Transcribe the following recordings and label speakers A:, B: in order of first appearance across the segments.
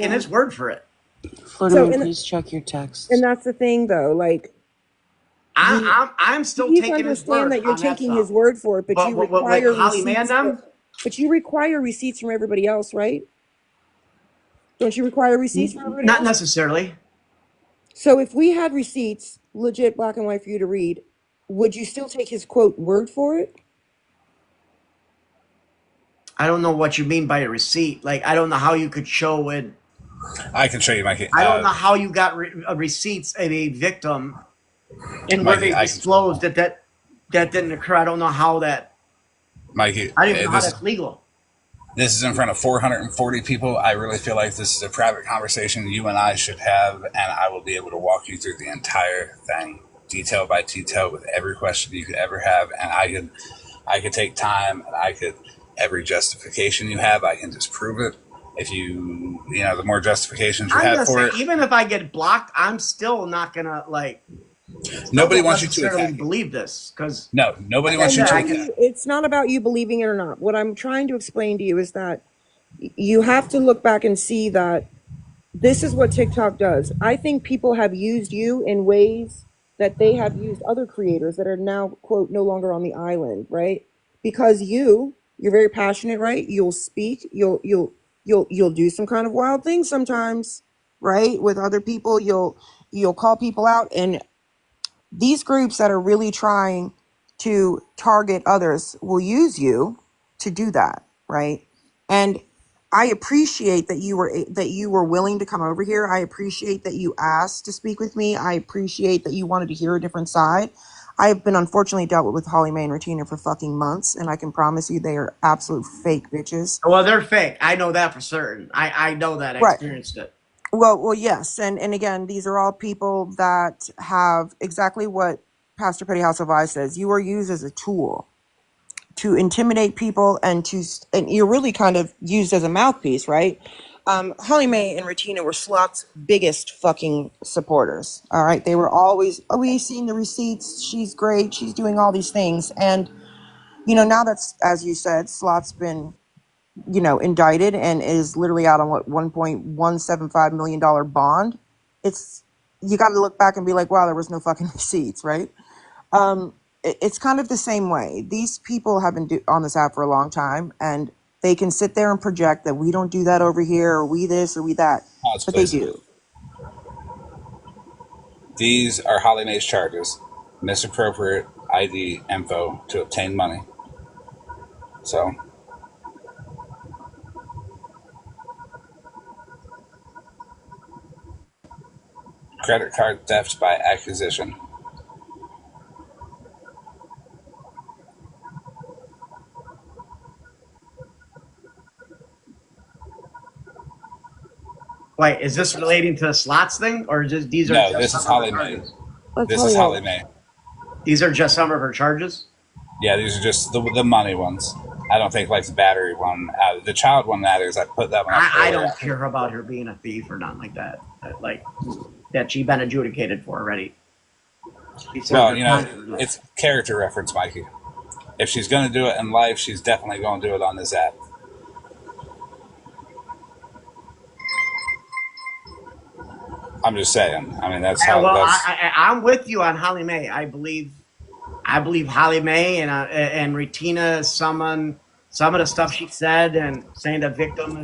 A: taking his word for it.
B: Floridaman, please check your text.
C: And that's the thing, though. Like,
A: I'm still taking his word.
C: Understand that you're taking his word for it, but you require receipts. But you require receipts from everybody else, right? Don't you require receipts from everybody else?
A: Not necessarily.
C: So if we had receipts, legit black and white for you to read, would you still take his quote word for it?
A: I don't know what you mean by a receipt. Like, I don't know how you could show it.
D: I can show you, Mikey.
A: I don't know how you got receipts of a victim and where they disclosed that didn't occur. I don't know how that.
D: Mikey,
A: I don't even know how that's legal.
D: This is in front of 440 people. I really feel like this is a private conversation you and I should have, and I will be able to walk you through the entire thing, detail by detail, with every question you could ever have. And I could take time, and every justification you have, I can disprove it. If the more justifications you have for it.
A: Even if I get blocked, I'm still not gonna
D: Nobody wants you to attack
A: believe this because
D: nobody wants you to attack it.
C: It's not about you believing it or not. What I'm trying to explain to you is that you have to look back and see that this is what TikTok does. I think people have used you in ways that they have used other creators that are now, quote, no longer on the island, right? Because you're very passionate, right? You'll speak, you'll do some kind of wild things sometimes, right? With other people, you'll call people out, and these groups that are really trying to target others will use you to do that, right? And I appreciate that you were willing to come over here. I appreciate that you asked to speak with me. I appreciate that you wanted to hear a different side. I have been unfortunately dealt with Holly Mae and Retina for fucking months, and I can promise you they are absolute fake bitches.
A: Well, they're fake. I know that for certain. I know that. I experienced it.
C: Well, yes. And again, these are all people that have exactly what Pastor Petty House of I says. You are used as a tool to intimidate people, and you're really kind of used as a mouthpiece, right? Holly Mae and Retina were Slot's biggest fucking supporters. All right. They were always, we've seen the receipts. She's great. She's doing all these things. And, now that's, as you said, Slot's been, indicted and is literally out on what, $1.175 million bond. You got to look back and be like, wow, there was no fucking receipts, right? It's kind of the same way. These people have been on this app for a long time, and they can sit there and project that we don't do that over here, or we this, or we that, but they do.
D: These are Holly Mae's charges: misappropriate ID info to obtain money. So. Credit card theft by acquisition.
A: Wait, is this relating to the Slots thing, or just these are?
D: No, this is Holly Mae. This is Holly Mae.
A: These are just some of her charges.
D: Yeah, these are just the money ones. I don't think the battery one, the child one matters. I put that one.
A: I don't care about her being a thief or nothing like that. That she's been adjudicated for already.
D: Well, it's character reference, Mikey. If she's going to do it in life, she's definitely going to do it on this app. I'm just saying. I mean, that's how.
A: Well, I'm with you on Holly Mae. I believe Holly Mae and Retina. Some of the stuff she said and saying the victim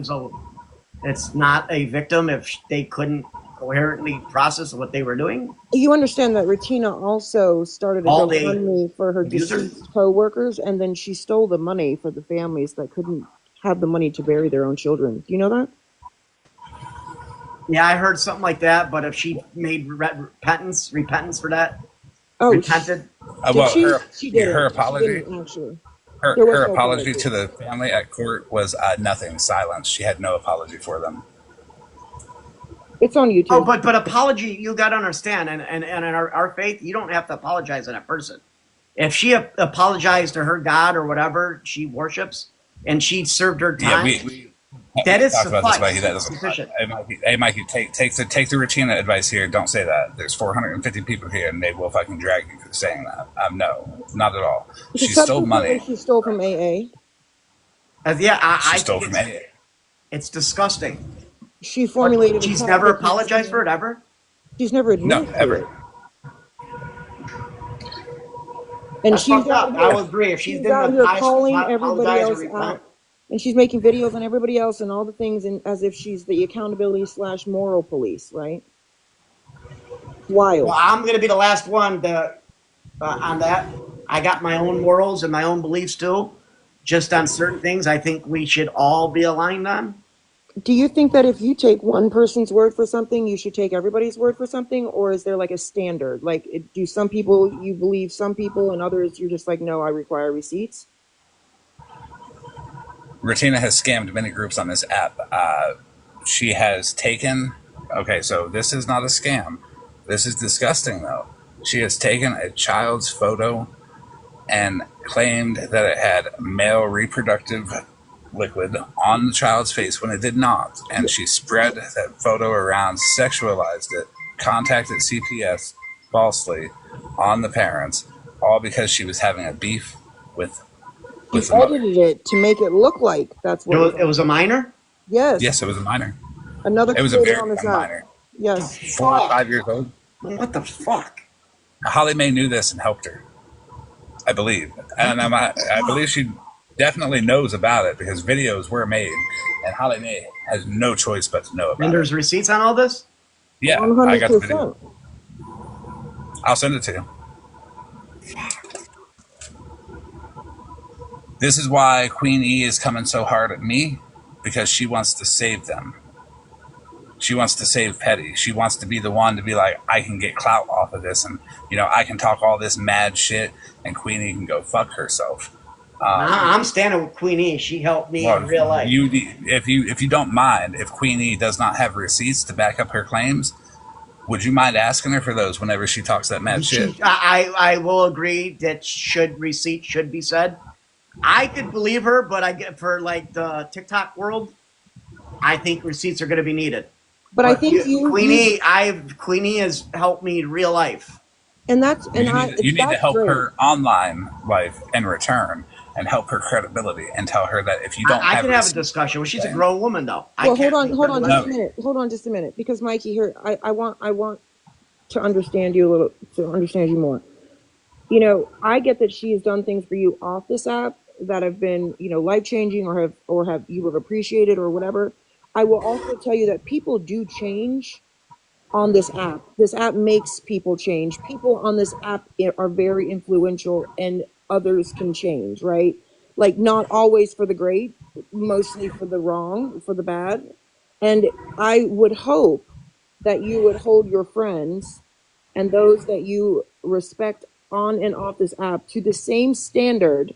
A: it's not a victim if they couldn't coherently process what they were doing.
C: You understand that Retina also started a GoFundMe for her deceased co-workers, and then she stole the money for the families that couldn't have the money to bury their own children. Do you know that?
A: Yeah, I heard something like that. But if she made repentance for that, repented.
C: She did.
D: Her apology. Her apology to the family at court was nothing. Silence. She had no apology for them.
C: It's on YouTube.
A: Oh, but apology, you got to understand, and in our faith, you don't have to apologize to that person. If she apologized to her God or whatever she worships, and she served her time, that is sufficient.
D: Hey, Mikey, take the Retina advice here. Don't say that. There's 450 people here, and they will fucking drag you for saying that. No, not at all. She stole money.
C: She stole from AA.
A: She stole from AA. It's disgusting.
C: She formulated.
A: She's never apologized for it ever.
C: She's never admitted to
D: ever.
C: it. And
A: That's fucked up. I will agree. If she's been
C: out
A: the
C: here
A: highest
C: calling everybody
A: apologize or
C: else
A: repent.
C: out, and she's making videos on everybody else and all the things, and as if she's the accountability / moral police, right? Wild.
A: Well, I'm going to be the last one to, on that. I got my own morals and my own beliefs too. Just on certain things, I think we should all be aligned on.
C: Do you think that if you take one person's word for something, you should take everybody's word for something, or is there like a standard? Like, do some people you believe some people, and others you're just like, no, I require receipts?
D: Ratina has scammed many groups on this app. She has taken. Okay, so this is not a scam. This is disgusting, though. She has taken a child's photo and claimed that it had male reproductive liquid on the child's face when it did not. And she spread that photo around, sexualized it, contacted CPS falsely on the parents, all because she was having a beef with
C: She
D: the mother.
C: edited it to make it look like that's what
A: It was a minor?
C: Yes.
D: Yes, it was a minor.
C: Another
D: It was a very
C: on this
D: young
C: app.
D: minor.
C: Yes.
D: 4 or 5 years old.
A: What the fuck?
D: Holly Mae knew this and helped her, I believe. And I believe she definitely knows about it because videos were made, and Holly Mae has no choice but to know about it.
A: And there's receipts on all this?
D: Yeah,
C: 100%.
D: I got the video. I'll send it to you. This is why Queen E is coming so hard at me, because she wants to save them. She wants to save Petty. She wants to be the one to be like, I can get clout off of this, and I can talk all this mad shit, and Queen E can go fuck herself.
A: I'm standing with Queen E. She helped me in real life.
D: If you don't mind, if Queen E does not have receipts to back up her claims, would you mind asking her for those whenever she talks that mad shit?
A: I will agree that receipts should be said. I could believe her, but I get for like the TikTok world, I think receipts are going to be needed.
C: But I think
A: Queen E has helped me in real life.
C: And that's
D: you need to help her online life in return, and help her credibility, and tell her that if you don't,
A: I can have a discussion. Well, she's a grown woman, though.
C: Well, hold on, just a minute, because Mikey, here, I want to understand you a little, to understand you more. I get that she has done things for you off this app that have been, life changing, or have you have appreciated or whatever. I will also tell you that people do change on this app. This app makes people change. People on this app are very influential, and others can change, right? Like, not always for the great, mostly for the wrong, for the bad. And I would hope that you would hold your friends and those that you respect on and off this app to the same standard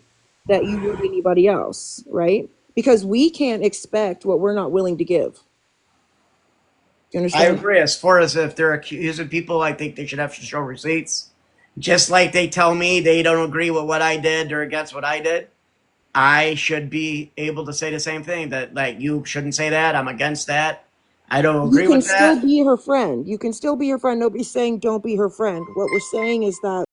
C: that you would anybody else, right? Because we can't expect what we're not willing to give. Do you understand?
A: I agree. As far as if they're accusing people, I think they should have to show receipts. Just like they tell me they don't agree with what I did or against what I did, I should be able to say the same thing. That, like, you shouldn't say that. I'm against that. I don't agree with that.
C: You can still be her friend. You can still be her friend. Nobody's saying don't be her friend. What we're saying is that